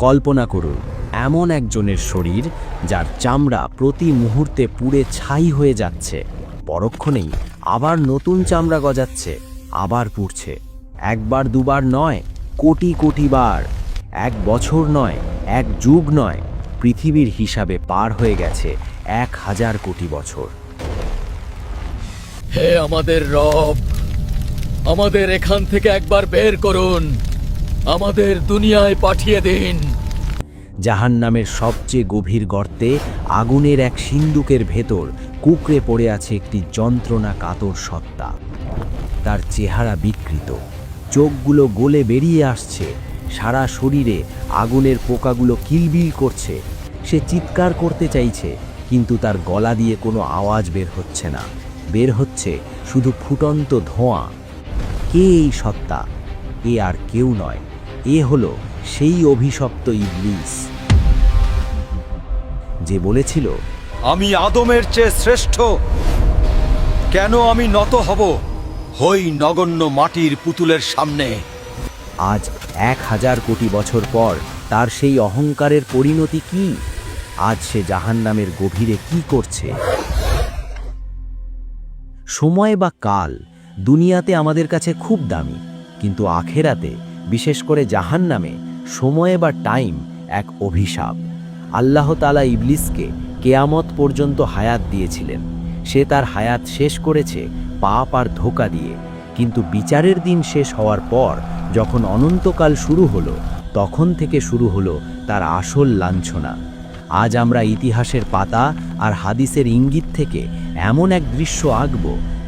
কল্পনা করুন এমন একজনের শরীর যার চামড়া প্রতি মুহূর্তে পুড়ে ছাই হয়ে যাচ্ছে, পরক্ষণেই আবার নতুন চামড়া গজাচ্ছে, আবার পুড়ছে। একবার দুবার নয়, কোটি কোটি বার। 1 বছর নয়, 1 যুগ নয়, পৃথিবীর হিসাবে পার হয়ে গেছে 1000 কোটি বছর। হে আমাদের রব, আমাদের এখান থেকে একবার বের করুন, আমাদের দুনিয়ায় পাঠিয়ে দিন। জাহান্নামের সবচেয়ে গভীর গর্তে আগুনের এক সিন্দুকের ভেতর কুঁকড়ে পড়ে আছে একটি যন্ত্রণা কাতর সত্তা। তার চেহারা বিকৃত, চোখগুলো গলে বেরিয়ে আসছে, সারা শরীরে আগুনের পোকাগুলো কিলবিল করছে। সে চিৎকার করতে চাইছে, কিন্তু তার গলা দিয়ে কোনো আওয়াজ বের হচ্ছে না, বের হচ্ছে শুধু ফুটন্ত ধোঁয়া। কে এই সত্তা? এ আর কেউ নয়, এ হলো সেই অভিশপ্ত ইবলিস যে বলেছিল, আমি আদমের চেয়ে শ্রেষ্ঠ। কেন আমি নত হব হই নগণ্য মাটির পুতুলের সামনে? আজ 1000 কোটি বছর পর তার সেই অহংকারের পরিণতি কি? আজ সে জাহান্নামের গভীরে কি করছে? সময় বা কাল দুনিয়াতে আমাদের কাছে খুব দামি, কিন্তু আখেরাতে, বিশেষ করে জাহান্নামে, সময় বা টাইম এক অভিশাপ। আল্লাহ তাআলা ইবলিসকে কেয়ামত পর্যন্ত হায়াত দিয়েছিলেন। সে তার হায়াত শেষ করেছে পাপ আর ধোঁকা দিয়ে, কিন্তু বিচারের দিন শেষ হওয়ার পর যখন অনন্তকাল শুরু হলো, তখন থেকে শুরু হলো তার আসল লাঞ্ছনা। আজ আমরা ইতিহাসের পাতা আর হাদিসের ইঙ্গিত থেকে এমন এক দৃশ্য আঁকব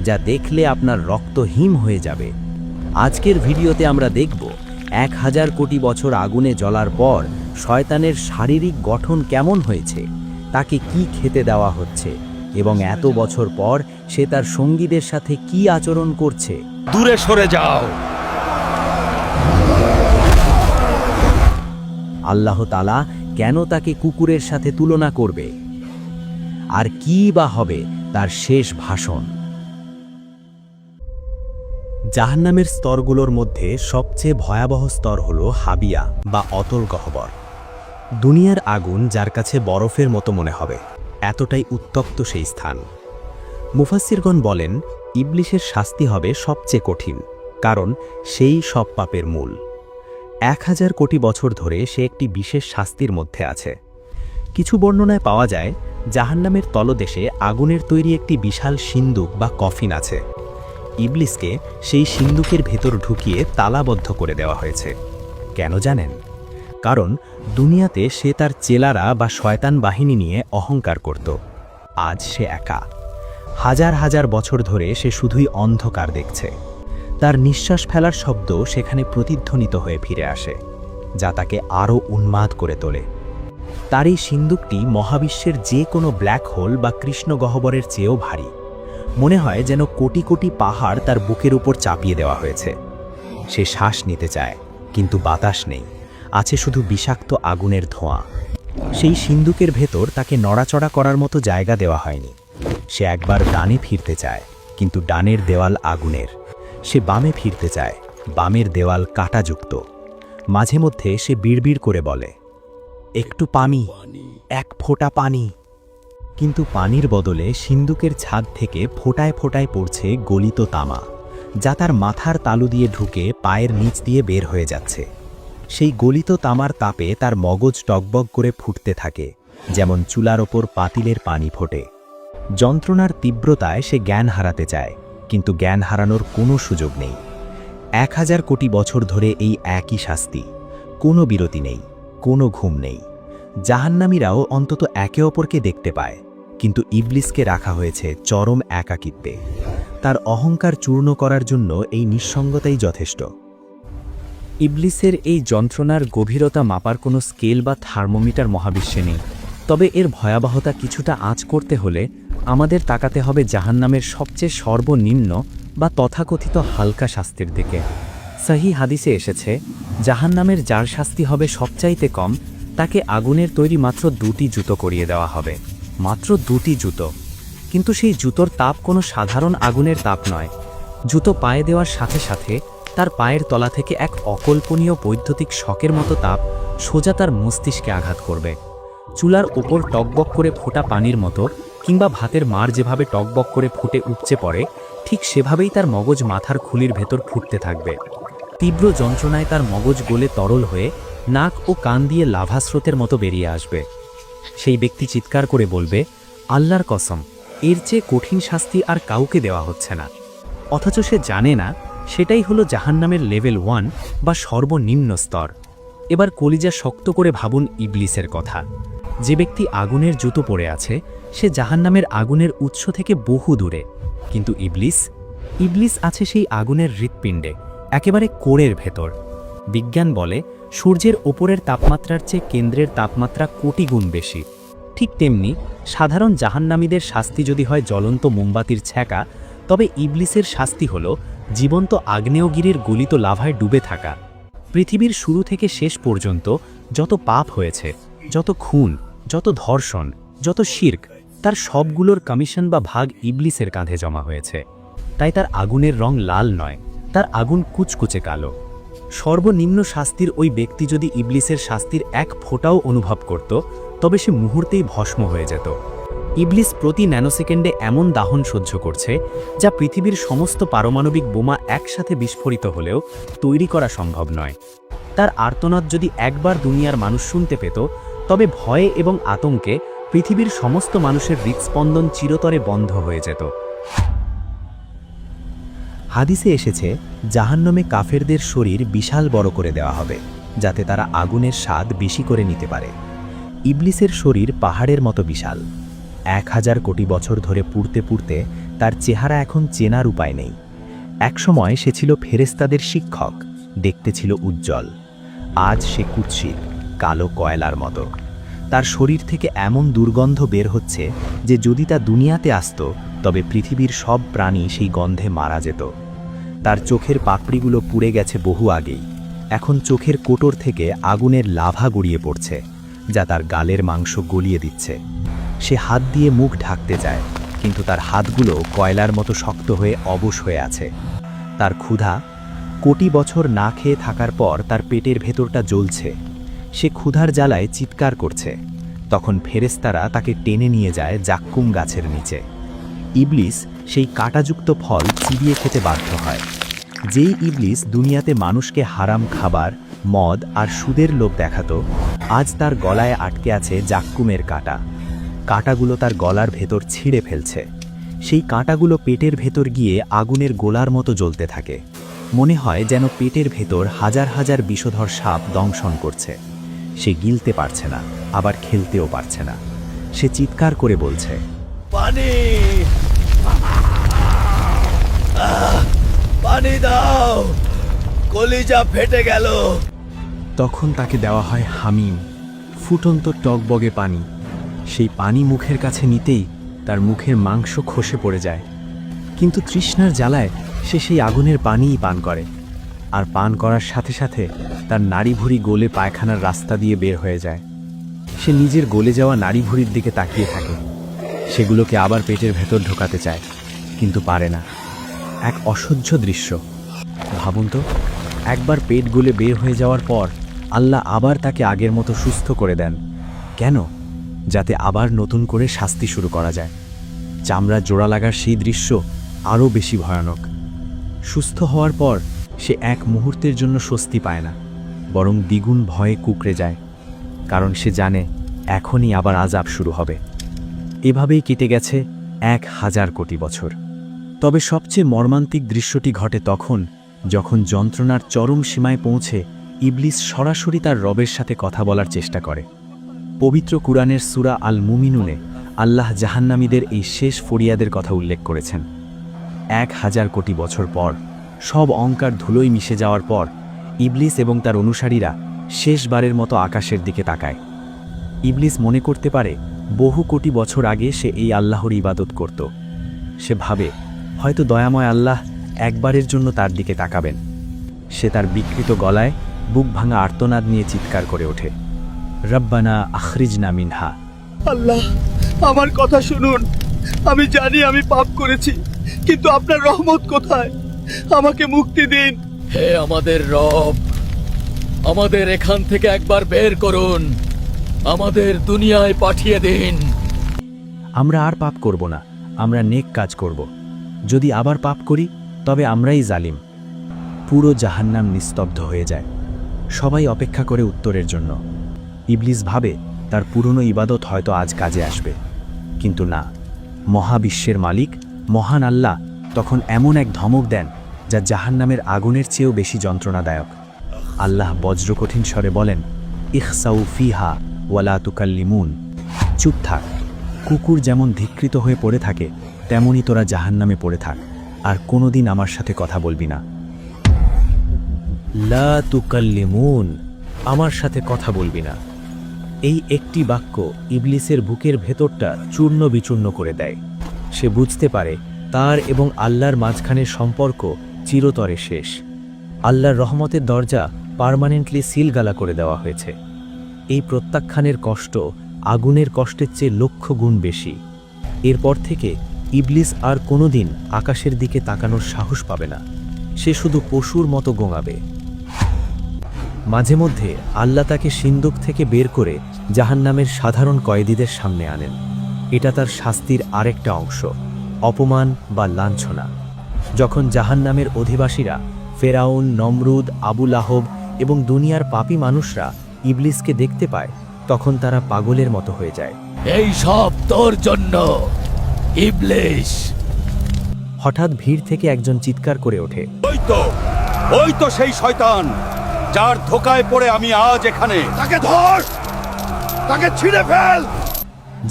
যা দেখলে আপনার রক্ত হিম হয়ে যাবে। আজকের ভিডিওতে আমরা দেখব 1000 কোটি বছর আগুনে জ্বলার পর শয়তানের শারীরিক গঠন কেমন হয়েছে, তাকে কি খেতে দেওয়া হচ্ছে, এবং এত বছর পর সে তার সঙ্গীদের সাথে কি আচরণ করছে। দূরে সরে যাও। আল্লাহ তাআলা কেন তাকে কুকুরের সাথে তুলনা করবে, আর কি বা হবে তার শেষ ভাষণ? জাহান্নামের স্তরগুলোর মধ্যে সবচেয়ে ভয়াবহ স্তর হল হাবিয়া বা অতল গহ্বর। দুনিয়ার আগুন যার কাছে বরফের মতো মনে হবে, এতটাই উত্তপ্ত সেই স্থান। মুফাসসিরগণ বলেন, ইবলিসের শাস্তি হবে সবচেয়ে কঠিন, কারণ সেই সব পাপের মূল। 1000 কোটি বছর ধরে সে একটি বিশেষ শাস্তির মধ্যে আছে। কিছু বর্ণনায় পাওয়া যায় জাহান্নামের তলদেশে আগুনের তৈরি একটি বিশাল সিন্দুক বা কফিন আছে। ইবলিসকে সেই সিন্দুকের ভেতর ঢুকিয়ে তালাবদ্ধ করে দেওয়া হয়েছে। কেন জানেন? কারণ দুনিয়াতে সে তার চেলারা বা শয়তান বাহিনী নিয়ে অহংকার করত। আজ সে একা। হাজার হাজার বছর ধরে সে শুধুই অন্ধকার দেখছে। তার নিঃশ্বাস ফেলার শব্দ সেখানে প্রতিধ্বনিত হয়ে ফিরে আসে, যা তাকে আরও উন্মাদ করে তোলে। তার এই সিন্দুকটি মহাবিশ্বের যে কোনো ব্ল্যাক হোল বা কৃষ্ণ গহ্বরের চেয়েও ভারী। মনে হয় যেন কোটি কোটি পাহাড় তার বুকের উপর চাপিয়ে দেওয়া হয়েছে। সে শ্বাস নিতে চায়, কিন্তু বাতাস নেই, আছে শুধু বিষাক্ত আগুনের ধোঁয়া। সেই সিন্দুকের ভেতর তাকে নড়াচড়া করার মতো জায়গা দেওয়া হয়নি। সে একবার ডানে ফিরতে চায়, কিন্তু ডানের দেওয়াল আগুনের। সে বামে ফিরতে চায়, বামের দেওয়াল কাঁটাযুক্ত। মাঝে মধ্যে সে বিড়বিড় করে বলে, একটু পানি, এক ফোঁটা পানি। কিন্তু পানির বদলে সিন্দুকের ছাদ থেকে ফোঁটায় ফোঁটায় পড়ছে গলিত তামা, যা তার মাথার তালু দিয়ে ঢুকে পায়ের নিচ দিয়ে বের হয়ে যাচ্ছে। সেই গলিত তামার তাপে তার মগজ টগবগ করে ফুটতে থাকে, যেমন চুলার ওপর পাতিলের পানি ফোটে। যন্ত্রণার তীব্রতায় সে জ্ঞান হারাতে চায়, কিন্তু জ্ঞান হারানোর কোনো সুযোগ নেই। 1000 কোটি বছর ধরে এই একই শাস্তি, কোনো বিরতি নেই, কোনো ঘুম নেই। জাহান্নামীরাও অন্তত একে অপরকে দেখতে পায়, কিন্তু ইবলিসকে রাখা হয়েছে চরম একাকিত্বে। তার অহংকার চূর্ণ করার জন্য এই নিঃসঙ্গতাই যথেষ্ট। ইবলিসের এই যন্ত্রণার গভীরতা মাপার কোনো স্কেল বা থার্মোমিটার মহাবিশ্বে নেই। তবে এর ভয়াবহতা কিছুটা আঁচ করতে হলে আমাদের তাকাতে হবে জাহান্নামের সবচেয়ে সর্বনিম্ন বা তথাকথিত হালকা শাস্তির দিকে। সহিহ হাদিসে এসেছে, জাহান্নামের যার শাস্তি হবে সবচাইতে কম, তাকে আগুনের তৈরি মাত্র 2টি জুতো করিয়ে দেওয়া হবে। মাত্র 2টি জুতো। কিন্তু সেই জুতোর তাপ কোনো সাধারণ আগুনের তাপ নয়। জুতো পায়ে দেওয়ার সাথে সাথে তার পায়ের তলা থেকে এক অকল্পনীয় বৈদ্যুতিক শকের মতো তাপ সোজা তার মস্তিষ্কে আঘাত করবে। চুলার ওপর টকবক করে ফোটা পানির মতো কিংবা ভাতের মার যেভাবে টকবক করে ফুটে উপচে পড়ে, ঠিক সেভাবেই তার মগজ মাথার খুলির ভেতর ফুটতে থাকবে। তীব্র যন্ত্রণায় তার মগজ গলে তরল হয়ে নাক ও কান দিয়ে লাভা স্রোতের মতো বেরিয়ে আসবে। সেই ব্যক্তি চিৎকার করে বলবে, আল্লাহর কসম, এর চেয়ে কঠিন শাস্তি আর কাউকে দেওয়া হচ্ছে না। অথচ সে জানে না সেটাই হলো জাহান্নামের লেভেল 1 বা সর্বনিম্ন স্তর। এবার কলিজা শক্ত করে ভাবুন ইবলিসের কথা। যে ব্যক্তি আগুনের জুতো পরে আছে সে জাহান্নামের আগুনের উৎস থেকে বহু দূরে, কিন্তু ইবলিস আছে সেই আগুনের হৃৎপিণ্ডে, একেবারে কোরের ভেতর। বিজ্ঞান বলে সূর্যের ওপরের তাপমাত্রার চেয়ে কেন্দ্রের তাপমাত্রা কোটি গুণ বেশি। ঠিক তেমনি সাধারণ জাহান্নামীদের শাস্তি যদি হয় জ্বলন্ত মোমবাতির ছ্যাঁকা, তবে ইবলিসের শাস্তি হল জীবন্ত আগ্নেয়গিরির গলিত লাভায় ডুবে থাকা। পৃথিবীর শুরু থেকে শেষ পর্যন্ত যত পাপ হয়েছে, যত খুন, যত ধর্ষণ, যত শিরক, তার সবগুলোর কমিশন বা ভাগ ইবলিসের কাঁধে জমা হয়েছে। তাই তার আগুনের রং লাল নয়, তার আগুন কুচকুচে কালো। সর্বনিম্ন শাস্তির ওই ব্যক্তি যদি ইবলিসের শাস্তির এক ফোঁটাও অনুভব করত, তবে সে মুহূর্তেই ভস্ম হয়ে যেত। ইবলিস প্রতি ন্যানোসেকেন্ডে এমন দাহন সহ্য করছে যা পৃথিবীর সমস্ত পারমাণবিক বোমা একসাথে বিস্ফোরিত হলেও তৈরি করা সম্ভব নয়। তার আর্তনাদ যদি একবার দুনিয়ার মানুষ শুনতে পেত, তবে ভয়ে এবং আতঙ্কে পৃথিবীর সমস্ত মানুষের হৃৎস্পন্দন চিরতরে বন্ধ হয়ে যেত। হাদিসে এসেছে, জাহান্নামে কাফেরদের শরীর বিশাল বড় করে দেওয়া হবে, যাতে তারা আগুনের স্বাদ বেশি করে নিতে পারে। ইবলিসের শরীর পাহাড়ের মতো বিশাল। 1000 কোটি বছর ধরে পুড়তে পুড়তে তার চেহারা এখন চেনার উপায় নেই। একসময় সে ছিল ফেরেশতাদের শিক্ষক, দেখতে ছিল উজ্জ্বল। আজ সে কুৎসিত, কালো কয়লার মতো। তার শরীর থেকে এমন দুর্গন্ধ বের হচ্ছে যে যদি তা দুনিয়াতে আসত, তবে পৃথিবীর সব প্রাণী সেই গন্ধে মারা যেত। তার চোখের পাপড়িগুলো পুড়ে গেছে বহু আগেই। এখন চোখের কোটর থেকে আগুনের লাভা গড়িয়ে পড়ছে, যা তার গালের মাংস গলিয়ে দিচ্ছে। সে হাত দিয়ে মুখ ঢাকতে চায়, কিন্তু তার হাতগুলো কয়লার মতো শক্ত হয়ে অবশ হয়ে আছে। তার ক্ষুধা, কোটি বছর না খেয়ে থাকার পর তার পেটের ভেতরটা জ্বলছে। সে ক্ষুধার জ্বালায় চিৎকার করছে। তখন ফেরেশতারা তাকে টেনে নিয়ে যায় জাক্কুম গাছের নিচে। ইবলিস সেই কাঁটাযুক্ত ফল চিবিয়ে খেতে বাধ্য হয়। যেই ইবলিস দুনিয়াতে মানুষকে হারাম খাবার, মদ আর সুদের লোভ দেখাতো, আজ তার গলায় আটকে আছে জাক্কুমের কাঁটা। কাঁটাগুলো তার গলার ভেতর ছিঁড়ে ফেলছে। সেই কাঁটাগুলো পেটের ভেতর গিয়ে আগুনের গোলার মতো জ্বলতে থাকে। মনে হয় যেন পেটের ভেতর হাজার হাজার বিষধর সাপ দংশন করছে। সে গিলতে পারছে না, আবার খেলতেও পারছে না। সে চিৎকার করে বলছে, পানি, পানি দাও, কলিজা ফেটে গেল। তখন তাকে দেওয়া হয় হামিম, ফুটন্ত টকবগে পানি। সেই পানি মুখের কাছে নিতেই তার মুখের মাংস খসে পড়ে যায়। কিন্তু তৃষ্ণার জ্বালায় সে সেই আগুনের পানিই পান করে। আর পান করার সাথে সাথে তার নাড়িভুঁড়ি গলে পায়খানার রাস্তা দিয়ে বের হয়ে যায়। সে নিজের গলে যাওয়া নাড়িভুঁড়ির দিকে তাকিয়ে থাকে। সেগুলোকে আবার পেটের ভেতর ঢোকাতে চায়, কিন্তু পারে না। এক অসহ্য দৃশ্য। ভাবুন তো, একবার পেট গলে বের হয়ে যাওয়ার পর আল্লাহ আবার তাকে আগের মতো সুস্থ করে দেন। কেন? যাতে আবার নতুন করে শাস্তি শুরু করা যায়। চামড়া জোড়া লাগার সেই দৃশ্য আরও বেশি ভয়ানক। সুস্থ হওয়ার পর সে এক মুহূর্তের জন্য স্বস্তি পায় না, বরং দ্বিগুণ ভয়ে কুঁকড়ে যায়। কারণ সে জানে এখনই আবার আযাব শুরু হবে। এভাবেই কেটে গেছে 1000 কোটি বছর। তবে সবচেয়ে মর্মান্তিক দৃশ্যটি ঘটে তখন, যখন যন্ত্রণার চরম সীমায় পৌঁছে ইবলিস সরাসরি তার রবের সাথে কথা বলার চেষ্টা করে। পবিত্র কুরআনের সূরা আল মুমিনুনে আল্লাহ জাহান্নামীদের এই শেষ ফরিয়াদের কথা উল্লেখ করেছেন। 1000 কোটি বছর পর, সব অহংকার ধুলোয় মিশে যাওয়ার পর, ইবলিস এবং তার অনুসারীরা শেষবারের মতো আকাশের দিকে তাকায়। ইবলিস মনে করতে পারে বহু কোটি বছর আগে সে এই আল্লাহর ইবাদত করত। সে ভাবে হয়তো দয়াময় আল্লাহ একবারের জন্য তার দিকে তাকাবেন। সে তার বিকৃত গলায় বুক ভাঙা আর্তনাদ নিয়ে চিৎকার করে ওঠে, রব্বানা আখরিজনা মিনহা। আল্লাহ, আমার কথা শুনুন। আমি জানি আমি পাপ করেছি, কিন্তু আপনার রহমত কোথায়? আমাকে মুক্তি দিন। হে আমাদের রব, আমাদের এখান থেকে একবার বের করুন, আমাদের দুনিয়ায় পাঠিয়ে দিন। আমরা আর পাপ করব না, আমরা নেক কাজ করব। যদি আবার পাপ করি তবে আমরাই জালিম। পুরো জাহান্নাম নিস্তব্ধ হয়ে যায়। সবাই অপেক্ষা করে উত্তরের জন্য। ইবলিস ভাবে তার পুরনো ইবাদত হয়তো আজ কাজে আসবে, কিন্তু না। মহাবিশ্বের মালিক মহান আল্লাহ তখন এমন এক ধমক দেন যা জাহান্নামের আগুনের চেয়েও বেশি যন্ত্রণাদায়ক। আল্লাহ বজ্রকঠিন স্বরে বলেন, ইখসাউ ফিহা ওয়ালা তুকাল্লিমুন। চুপ থাক। কুকুর যেমন ধিক্কৃত হয়ে পড়ে থাকে, তেমনই তোরা জাহান্নামে পড়ে থাক, আর কোনোদিন আমার সাথে কথা বলবি না। লা তুকাল্লিমুন, আমার সাথে কথা বলবি না। এই একটি বাক্য ইবলিসের বুকের ভেতরটা চূর্ণ বিচূর্ণ করে দেয়। সে বুঝতে পারে তার এবং আল্লাহর মাঝখানের সম্পর্ক চিরতরে শেষ। আল্লাহর রহমতের দরজা পার্মানেন্টলি সিলগালা করে দেওয়া হয়েছে। এই প্রত্যাখ্যানের কষ্ট আগুনের কষ্টের চেয়ে লক্ষ গুণ বেশি। এরপর থেকে ইবলিস আর কোনোদিন আকাশের দিকে তাকানোর সাহস পাবে না। সে শুধু পশুর মতো গোঙাবে। মাঝে মধ্যে আল্লাহ তাকে সিন্দুক থেকে বের করে জাহান্নামের সাধারণ কয়েদিদের সামনে আনেন। এটা তার শাস্তির আরেকটা অংশ, অপমান বা লাঞ্ছনা। যখন জাহান্নামের অধিবাসীরা ফেরাউন, নমরুদ, আবু লাহব এবং দুনিয়ার পাপী মানুষরা ইবলিসকে দেখতে পায়, তখন তারা পাগলের মতো হয়ে যায়। এই সব তোর জন্য ইবলিস। হঠাৎ ভিড় থেকে একজন চিৎকার করে ওঠে, ওই তো সেই শয়তান যার ধোকায় পড়ে আমি আজ এখানে। তাকে ধর, তাকে ছিঁড়ে ফেল।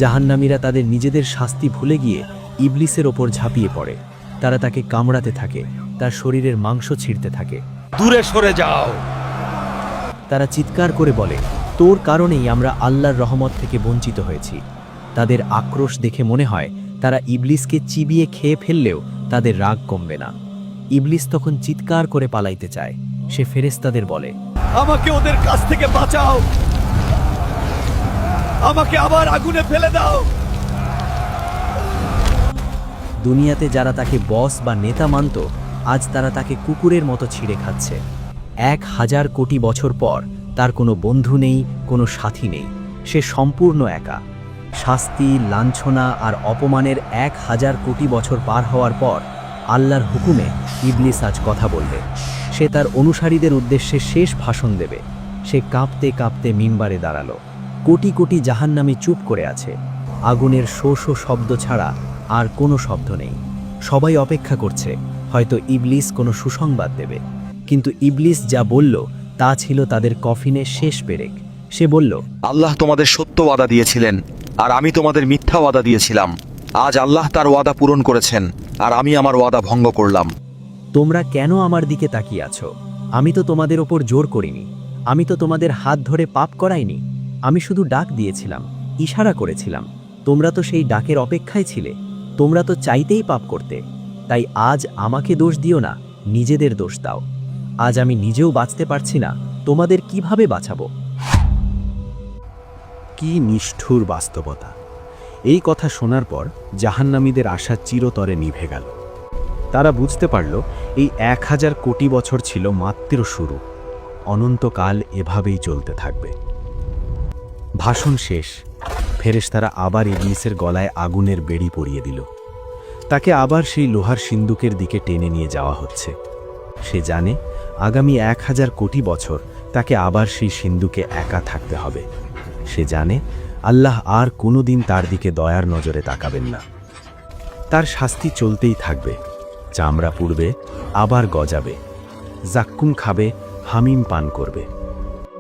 জাহান্নামীরা তাদের নিজেদের শাস্তি ভুলে গিয়ে ইবলিসের ওপর ঝাঁপিয়ে পড়ে। তারা তাকে কামড়াতে থাকে, তার শরীরের মাংস ছিঁড়তে থাকে। দূরে সরে যাও। তারা চিৎকার করে বলে, তোর কারণেই আমরা আল্লাহর রহমত থেকে বঞ্চিত হয়েছি। তাদের আক্রোশ দেখে মনে হয় তারা ইবলিসকে চিবিয়ে খেয়ে ফেললেও তাদের রাগ কমবে না। ইবলিস তখন চিৎকার করে পালাইতে চায়। সে ফেরেশতাদের বলে, আমাকে ওদের কাছ থেকে বাঁচাও, আমাকে আবার আগুনে ফেলে দাও। দুনিয়াতে যারা তাকে বস বা নেতা মানত, আজ তারা তাকে কুকুরের মতো ছিঁড়ে খাচ্ছে। 1000 কোটি বছর পর তার কোনো বন্ধু নেই, কোনো সাথী নেই। সে সম্পূর্ণ একা। শাস্তি, লাঞ্ছনা আর অপমানের 1000 কোটি বছর পার হওয়ার পর আল্লাহর হুকুমে ইবলিস আজ কথা বলবে। সে তার অনুসারীদের উদ্দেশ্যে শেষ ভাষণ দেবে। সে কাঁপতে কাঁপতে মিম্বারে দাঁড়ালো। কোটি কোটি জাহান্নামী চুপ করে আছে। আগুনের শো শো শব্দ ছাড়া আর কোনো শব্দ নেই। সবাই অপেক্ষা করছে, হয়তো ইবলিস কোনো সুসংবাদ দেবে। কিন্তু ইবলিস যা বলল তা ছিল তাদের কফিনের শেষ পেরেক। সে বলল, আল্লাহ তোমাদের সত্য ওয়াদা দিয়েছিলেন, আর আমি তোমাদের মিথ্যা ওয়াদা দিয়েছিলাম। আজ আল্লাহ তার ওয়াদা পূরণ করেছেন, আর আমি আমার ওয়াদা ভঙ্গ করলাম। তোমরা কেন আমার দিকে তাকিয়ে আছো? আমি তো তোমাদের ওপর জোর করিনি। আমি তো তোমাদের হাত ধরে পাপ করাইনি। আমি শুধু ডাক দিয়েছিলাম, ইশারা করেছিলাম। তোমরা তো সেই ডাকের অপেক্ষায় ছিলে। তোমরা তো চাইতেই পাপ করতে। তাই আজ আমাকে দোষ দিও না, নিজেদের দোষ দাও। আজ আমি নিজেও বাঁচতে পারছি না, তোমাদের কিভাবে বাঁচাবো? কি নিষ্ঠুর বাস্তবতা! এই কথা শোনার পর জাহান্নামীদের আশা চিরতরে নিভে গেল। তারা বুঝতে পারল এই 1000 কোটি বছর ছিল মাত্র শুরু। অনন্তকাল এভাবেই চলতে থাকবে। ভাষণ শেষ। ফেরেশতারা আবার ইবলিসের গলায় আগুনের বেড়ি পরিয়ে দিল। তাকে আবার সেই লোহার সিন্দুকের দিকে টেনে নিয়ে যাওয়া হচ্ছে। সে জানে আগামী 1000 কোটি বছর তাকে আবার সেই সিন্দুকে একা থাকতে হবে। সে জানে আল্লাহ আর কোনোদিন তার দিকে দয়ার নজরে তাকাবেন না। তার শাস্তি চলতেই থাকবে। চামড়া পুড়বে, আবার গজাবে, জাক্কুম খাবে, হামিম পান করবে।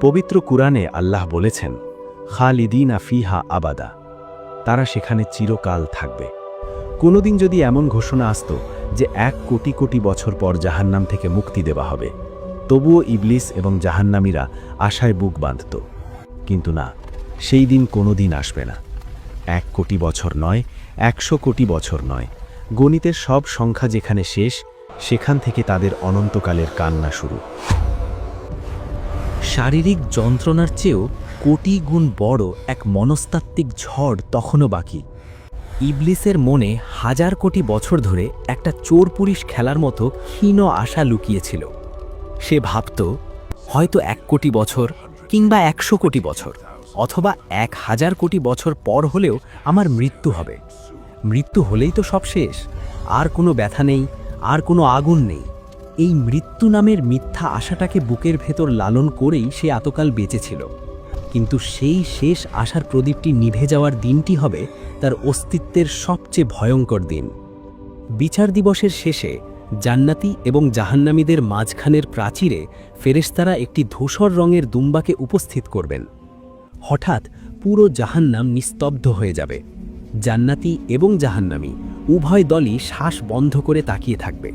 পবিত্র কুরআনে আল্লাহ বলেছেন, খালিদিনা ফিহা আবাদা। তারা সেখানে চিরকাল থাকবে। কোনোদিন যদি এমন ঘোষণা আসত যে 1 কোটি কোটি বছর পর জাহান্নাম থেকে মুক্তি দেওয়া হবে, তবুও ইবলিস এবং জাহান্নামীরা আশায় বুক বাঁধত। কিন্তু না, সেই দিন কোনোদিন আসবে না। 1 কোটি বছর নয়, 100 কোটি বছর নয়। গণিতের সব সংখ্যা যেখানে শেষ, সেখান থেকে তাদের অনন্তকালের কান্না শুরু। শারীরিক যন্ত্রণার চেয়েও কোটি গুণ বড় এক মনস্তাত্ত্বিক ঝড় তখনও বাকি। ইবলিসের মনে 1000 কোটি বছর ধরে একটা চোর পুলিশ খেলার মতো ক্ষীণ আশা লুকিয়েছিল। সে ভাবত হয়তো 1 কোটি বছর কিংবা 100 কোটি বছর অথবা 1000 কোটি বছর পর হলেও আমার মৃত্যু হবে। মৃত্যু হলেই তো সব শেষ, আর কোনো ব্যথা নেই, আর কোনো আগুন নেই। এই মৃত্যু নামের মিথ্যা আশাটাকে বুকের ভেতর লালন করেই সে এতকাল বেঁচেছিল। কিন্তু সেই শেষ আশার প্রদীপটি নিভে যাওয়ার দিনটি হবে তার অস্তিত্বের সবচেয়ে ভয়ঙ্কর দিন। বিচার দিবসের শেষে জান্নাতি এবং জাহান্নামীদের মাঝখানের প্রাচীরে ফেরেশতারা একটি ধূসর রঙের দুম্বাকে উপস্থিত করবেন। হঠাৎ পুরো জাহান্নাম নিস্তব্ধ হয়ে যাবে। জান্নাতি এবং জাহান্নামী উভয় দলই শ্বাস বন্ধ করে তাকিয়ে থাকবে।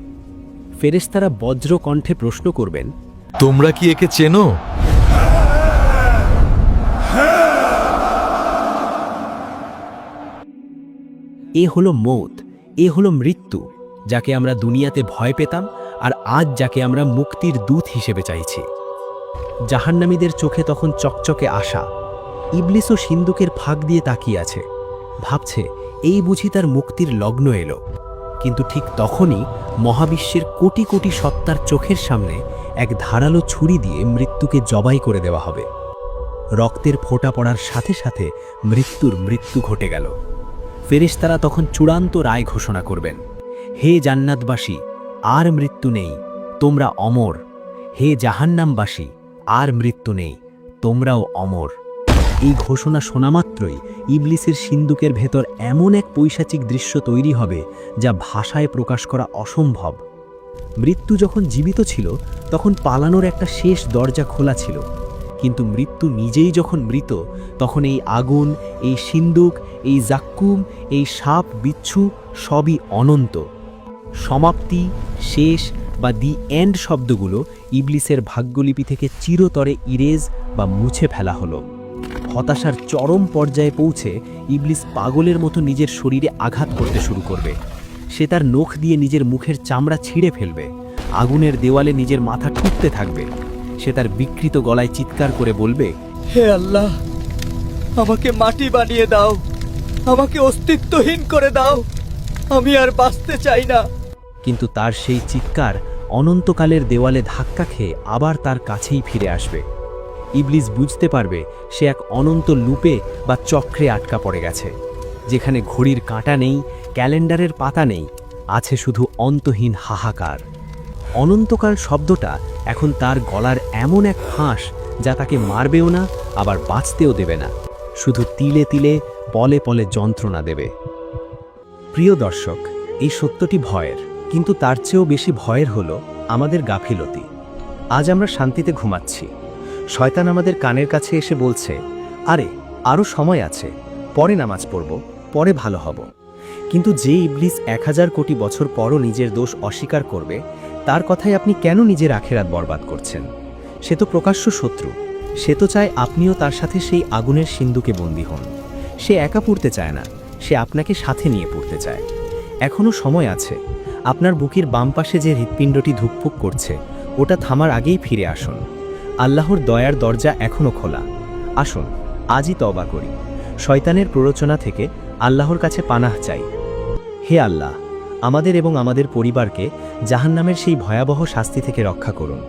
ফেরেশতারা বজ্র কণ্ঠে প্রশ্ন করবেন, তোমরা কি একে চেনো? এ হলো মৌত, এ হলো মৃত্যু, যাকে আমরা দুনিয়াতে ভয় পেতাম আর আজ যাকে আমরা মুক্তির দূত হিসেবে চাইছি। জাহান্নামীদের চোখে তখন চকচকে আশা। ইবলিসও সিন্দুকের ফাঁক দিয়ে তাকিয়ে আছে, ভাবছে এই বুঝি তার মুক্তির লগ্ন এলো। কিন্তু ঠিক তখনই মহাবিশ্বের কোটি কোটি সত্তার চোখের সামনে এক ধারালো ছুরি দিয়ে মৃত্যুকে জবাই করে দেওয়া হবে। রক্তের ফোঁটা পড়ার সাথে সাথে মৃত্যু ঘটে গেল। ফেরেশতারা তখন চূড়ান্ত রায় ঘোষণা করবেন, হে জান্নাতবাসী, আর মৃত্যু নেই, তোমরা অমর। হে জাহান্নামবাসী, আর মৃত্যু নেই, তোমরাও অমর। এই ঘোষণা শোনামাত্রই ইবলিসের সিন্দুকের ভেতর এমন এক পৈশাচিক দৃশ্য তৈরি হবে যা ভাষায় প্রকাশ করা অসম্ভব। মৃত্যু যখন জীবিত ছিল তখন পালানোর একটা শেষ দরজা খোলা ছিল, কিন্তু মৃত্যু নিজেই যখন মৃত তখন এই আগুন, এই সিন্দুক, এই জাক্কুম, এই সাপ বিচ্ছু সবই অনন্ত। সমাপ্তি, শেষ বা দি এন্ড শব্দগুলো ইবলিসের ভাগ্যলিপি থেকে চিরতরে ইরেজ বা মুছে ফেলা হলো। হতাশার চরম পর্যায়ে পৌঁছে ইবলিস পাগলের মতো নিজের শরীরে আঘাত করতে শুরু করবে। সে তার নখ দিয়ে নিজের মুখের চামড়া ছিঁড়ে ফেলবে, আগুনের দেওয়ালে নিজের মাথা ঠুকতে থাকবে। সে তার বিকৃত গলায় চিৎকার করে বলবে, হে আল্লাহ, আমাকে মাটি বানিয়ে দাও, আমাকে অস্তিত্বহীন করে দাও, আমি আর বাঁচতে চাই না। কিন্তু তার সেই চিৎকার অনন্তকালের দেওয়ালে ধাক্কা খেয়ে আবার তার কাছেই ফিরে আসবে। ইবলিস বুঝতে পারবে সে এক অনন্ত লুপে বা চক্রে আটকা পড়ে গেছে, যেখানে ঘড়ির কাঁটা নেই, ক্যালেন্ডারের পাতা নেই, আছে শুধু অন্তহীন হাহাকার। অনন্তকাল শব্দটা এখন তার গলার এমন এক ফাঁস যা তাকে মারবেও না, আবার বাঁচতেও দেবে না, শুধু তিলে তিলে পলে পলে যন্ত্রণা দেবে। প্রিয় দর্শক, এই সত্যটি ভয়ের, কিন্তু তার চেয়েও বেশি ভয়ের হলো আমাদের গাফিলতি। আজ আমরা শান্তিতে ঘুমাচ্ছি, শয়তান আমাদের কানের কাছে এসে বলছে, আরে আরও সময় আছে, পরে নামাজ পড়ব, পরে ভালো হব। কিন্তু যে ইবলিস 1000 কোটি বছর পরও নিজের দোষ অস্বীকার করবে, তার কথায় আপনি কেন নিজের আখেরাত বরবাদ করছেন? সে তো প্রকাশ্য শত্রু। সে তো চায় আপনিও তার সাথে সেই আগুনের সিন্দুকে বন্দী হন। সে একা পুড়তে চায় না, সে আপনাকে সাথে নিয়ে পুড়তে চায়। এখনও সময় আছে। আপনার বুকের বাম পাশে যে হৃৎপিণ্ডটি ধুকপুক করছে, ওটা থামার আগেই ফিরে আসুন। আল্লাহর দয়ার দরজা এখনও খোলা। আসুন আজই তওবা করি, শয়তানের প্ররোচনা থেকে আল্লাহর কাছে পানাহ চাই। হে আল্লাহ, আমাদের এবং আমাদের পরিবারকে জাহান্নামের সেই ভয়াবহ শাস্তি থেকে রক্ষা করুন।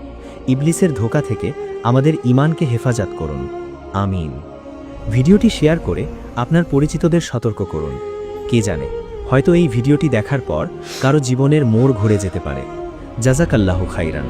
ইবলিসের ধোঁকা থেকে আমাদের ঈমানকে হেফাজত করুন। আমিন। ভিডিওটি শেয়ার করে আপনার পরিচিতদের সতর্ক করুন। কে জানে, হয়তো এই ভিডিওটি দেখার পর কারো জীবনের মোড় ঘুরে যেতে পারে। জাযাকাল্লাহু খাইরান।